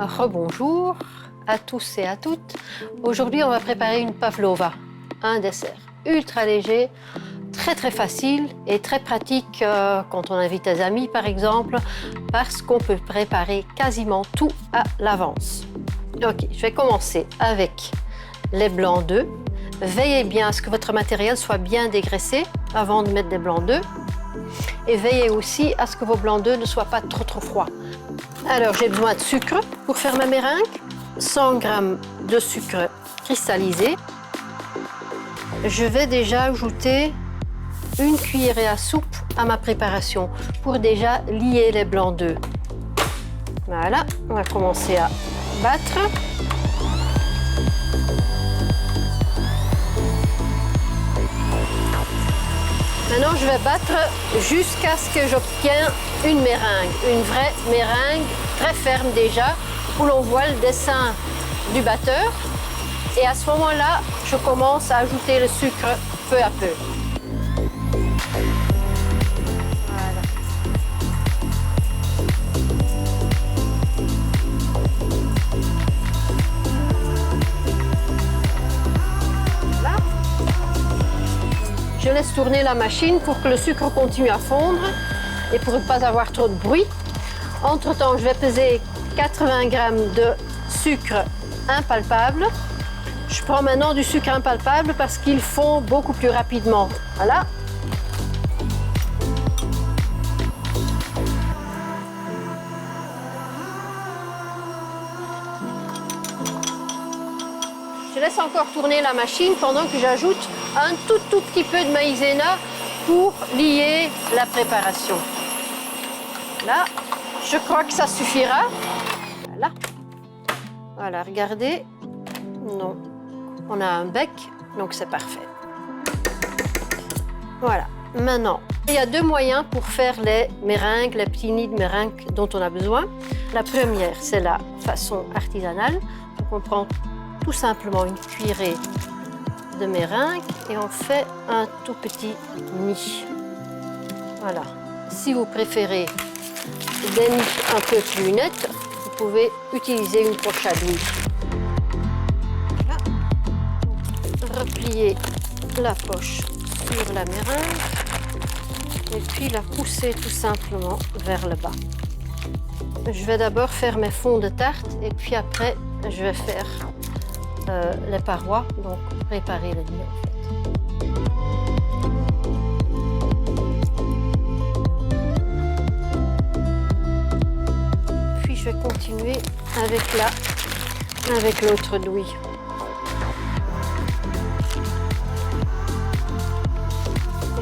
Rebonjour à tous et à toutes. Aujourd'hui, on va préparer une pavlova, un dessert ultra léger, très facile et très pratique quand on invite des amis par exemple, parce qu'on peut préparer quasiment tout à l'avance. Ok, je vais commencer avec les blancs d'œufs. Veillez bien à ce que votre matériel soit bien dégraissé avant de mettre des blancs d'œufs. Et veillez aussi à ce que vos blancs d'œufs ne soient pas trop froids. Alors j'ai besoin de sucre pour faire ma meringue, 100 g de sucre cristallisé. Je vais déjà ajouter une cuillerée à soupe à ma préparation pour déjà lier les blancs d'œufs. Voilà, on va commencer à battre. Maintenant, je vais battre jusqu'à ce que j'obtienne une meringue, une vraie meringue très ferme déjà, où l'on voit le dessin du batteur. Et à ce moment-là, je commence à ajouter le sucre peu à peu. Voilà. Là. Je laisse tourner la machine pour que le sucre continue à fondre et pour ne pas avoir trop de bruit. Entre-temps, je vais peser 80 g de sucre impalpable. Je prends maintenant du sucre impalpable parce qu'il fond beaucoup plus rapidement. Voilà. Je laisse encore tourner la machine pendant que j'ajoute un tout petit peu de maïzena pour lier la préparation. Là, je crois que ça suffira. Voilà. Voilà, regardez. Non, on a un bec, donc c'est parfait. Voilà. Maintenant, il y a deux moyens pour faire les meringues, les petits nids de meringues dont on a besoin. La première, c'est la façon artisanale. Donc on prend tout simplement une cuillerée de meringue et on fait un tout petit nid. Voilà. Si vous préférez des nids un peu plus nets, vous pouvez utiliser une poche à douille. Voilà. Replier la poche sur la meringue et puis la pousser tout simplement vers le bas. Je vais d'abord faire mes fonds de tarte et puis après je vais faire les parois, donc préparer le nid en fait. Puis je vais continuer avec l'autre douille.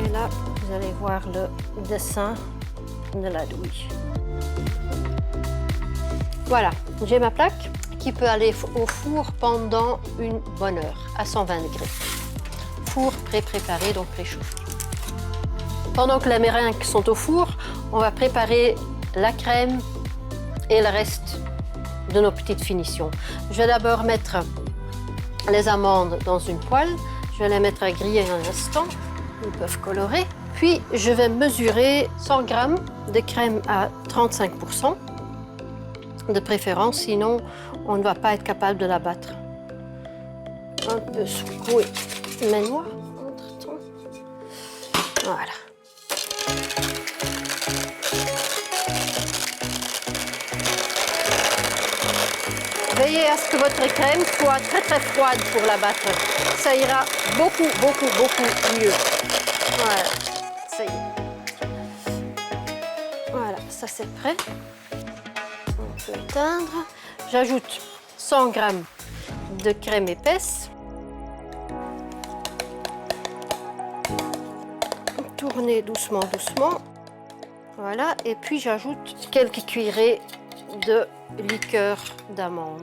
Et là, vous allez voir le dessin de la douille. Voilà, j'ai ma plaque qui peut aller au four pendant une bonne heure, à 120 degrés. Four pré-préparé, donc préchauffé. Pendant que les meringues sont au four, on va préparer la crème et le reste de nos petites finitions. Je vais d'abord mettre les amandes dans une poêle. Je vais les mettre à griller un instant. Ils peuvent colorer. Puis, je vais mesurer 100 g de crème à 35%. De préférence, sinon on ne va pas être capable de la battre. Un peu secouer mes noix entre-temps. Voilà. Veillez à ce que votre crème soit très froide pour la battre. Ça ira beaucoup mieux. Voilà, ça y est. Voilà, ça c'est prêt. On peut éteindre. J'ajoute 100 g de crème épaisse. Tournez doucement. Voilà, et puis j'ajoute quelques cuillerées de liqueur d'amande.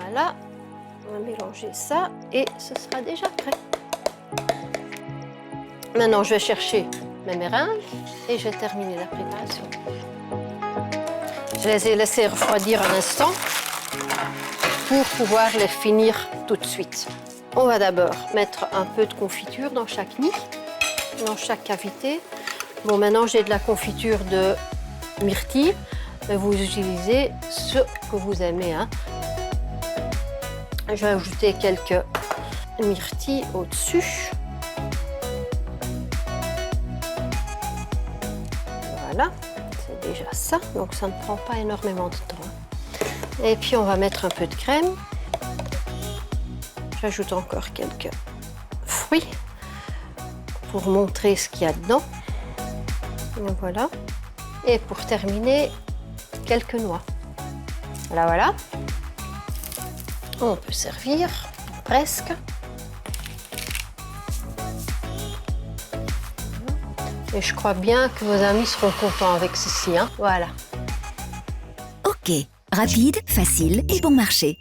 Voilà, on va mélanger ça et ce sera déjà prêt. Maintenant, je vais chercher mes meringues et je vais terminer la préparation. Je les ai laissées refroidir un instant pour pouvoir les finir tout de suite. On va d'abord mettre un peu de confiture dans chaque nid, dans chaque cavité. Bon, maintenant j'ai de la confiture de myrtille. mais vous utilisez ce que vous aimez, hein. Je vais ajouter quelques myrtilles au-dessus. Voilà, c'est déjà ça, donc ça ne prend pas énormément de temps. Et puis on va mettre un peu de crème. J'ajoute encore quelques fruits pour montrer ce qu'il y a dedans. Et voilà. Et pour terminer, quelques noix. Voilà. On peut servir, presque. Et je crois bien que vos amis seront contents avec ceci, hein. Voilà. Ok, rapide, facile et bon marché.